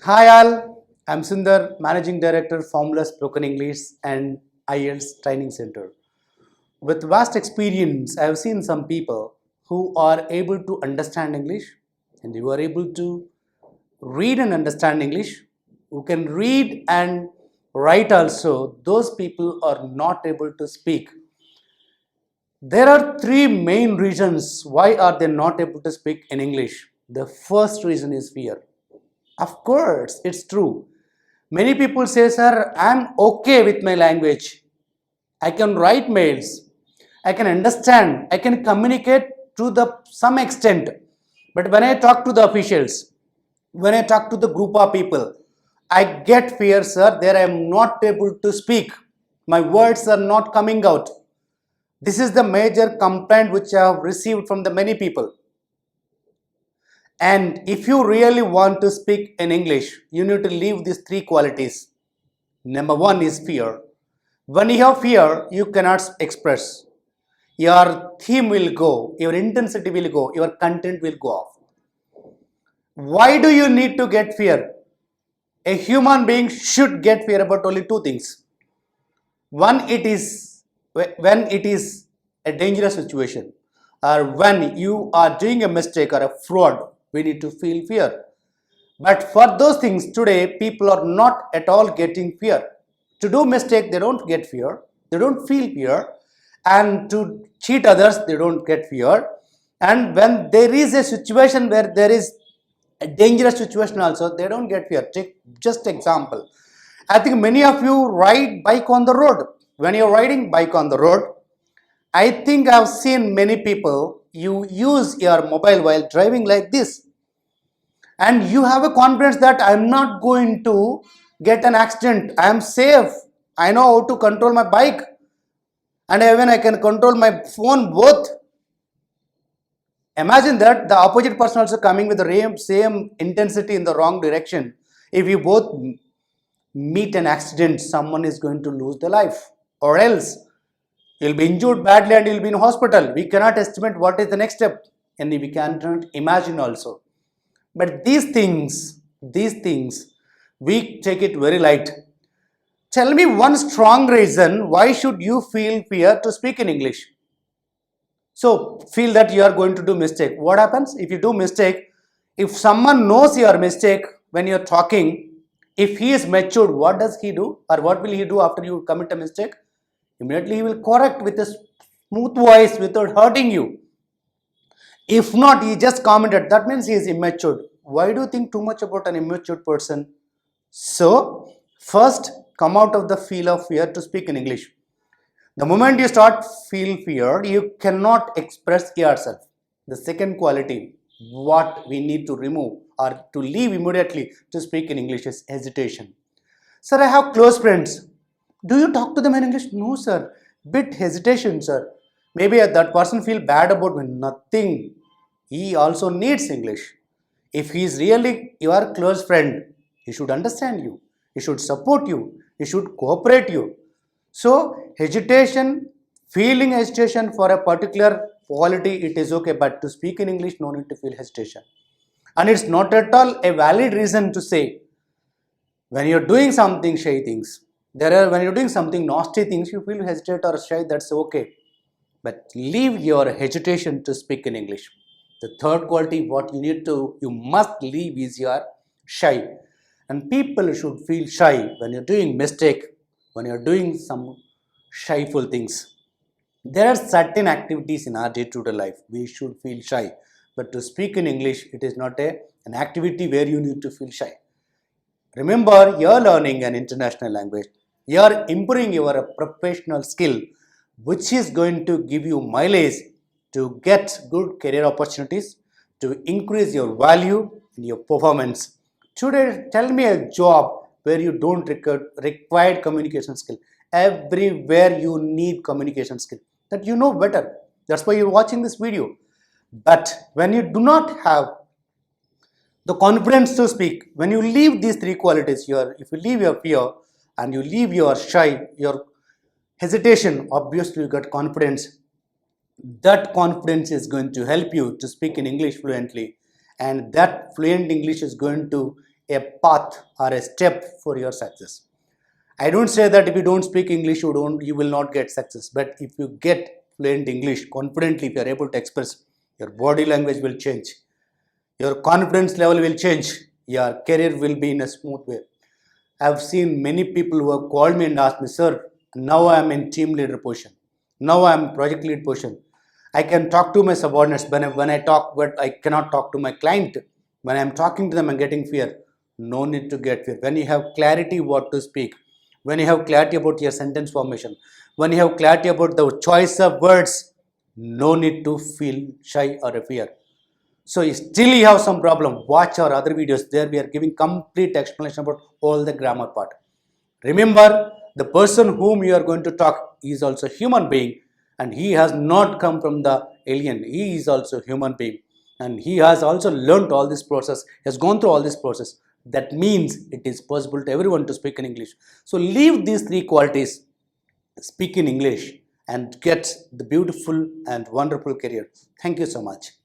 Hi all, I'm Sundar, Managing Director, Formless Spoken English and IELTS Training Center. With vast experience, I have seen some people who are able to understand English and who are able to read and understand English, who can read and write also. Those people are not able to speak. There are three main reasons why are they not able to speak in English. The first reason is fear. Of course, it's true. Many people say, sir, I'm okay with my language. I can write mails. I can understand. I can communicate to the some extent. But when I talk to the officials, when I talk to the group of people, I get fear, sir. There I am not able to speak. My words are not coming out. This is the major complaint which I have received from the many people. And if you really want to speak in English, you need to leave these three qualities. Number one is fear. When you have fear, you cannot express. Your theme will go, your intensity will go, your content will go off. Why do you need to get fear? A human being should get fear about only two things. One, it is when it is a dangerous situation, or when you are doing a mistake or a fraud, we need to feel fear. But for those things today, people are not at all getting fear. To do mistake, they don't get fear. They don't feel fear. And to cheat others, they don't get fear. And when there is a situation where there is a dangerous situation also, they don't get fear. Take just example. I think many of you ride bike on the road. When you're riding bike on the road, I think I've seen many people, you use your mobile while driving like this, and you have a confidence that I'm not going to get an accident. I am safe. I know how to control my bike, and even I can control my phone both. Imagine that the opposite person also coming with the same intensity in the wrong direction. If you both meet an accident, someone is going to lose their life, or else you'll be injured badly and you'll be in hospital. We cannot estimate what is the next step, and we cannot imagine also. But these things, we take it very light. Tell me one strong reason why should you feel fear to speak in English. So feel that you are going to do mistake. What happens if you do mistake? If someone knows your mistake when you're talking, if he is matured, what does he do, or what will he do after you commit a mistake? Immediately he will correct with a smooth voice without hurting you. If not, he just commented. That means he is immature. Why do you think too much about an immature person? So, first, come out of the feel of fear to speak in English. The moment you start feel fear, you cannot express yourself. The second quality, what we need to remove or to leave immediately to speak in English is hesitation. Sir, I have close friends. Do you talk to them in English? No, sir. Bit hesitation, sir. Maybe that person feel bad about me. Nothing. He also needs English. If he is really your close friend, he should understand you. He should support you. He should cooperate you. So hesitation, feeling hesitation for a particular quality, it is okay. But to speak in English, no need to feel hesitation. And it's not at all a valid reason to say when you're doing something shy things, there are when you're doing something nasty things, you feel hesitate or shy, that's okay. But leave your hesitation to speak in English. The third quality what you must leave is your shy. And people should feel shy when you're doing mistake, when you're doing some shyful things. There are certain activities in our day-to-day life we should feel shy, but to speak in English, it is not an activity where you need to feel shy. Remember, you're learning an international language. You're improving your professional skill, which is going to give you mileage to get good career opportunities, to increase your value and your performance. Today, tell me a job where you don't require communication skill. Everywhere you need communication skill that you know better. That's why you're watching this video. But when you do not have the confidence to speak, when you leave these three qualities here, if you leave your fear and you leave your shy, your hesitation, obviously you get confidence. That confidence is going to help you to speak in English fluently, and that fluent English is going to a path or a step for your success. I don't say that if you don't speak English, you will not get success. But if you get fluent English confidently, if you are able to express, your body language will change, your confidence level will change, your career will be in a smooth way. I've seen many people who have called me and asked me, sir, now I am in team leader position. Now I am project lead position. I can talk to my subordinates when I talk, but I cannot talk to my client. When I'm talking to them, I'm getting fear. No need to get fear. When you have clarity what to speak, when you have clarity about your sentence formation, when you have clarity about the choice of words, no need to feel shy or a fear. So still you have some problem, watch our other videos. There we are giving complete explanation about all the grammar part. Remember, the person whom you are going to talk is also human being, and he has not come from the alien. He is also human being, and he has also learned all this process, has gone through all this process. That means it is possible to everyone to speak in English. So leave these three qualities, speak in English, and get the beautiful and wonderful career. Thank you so much.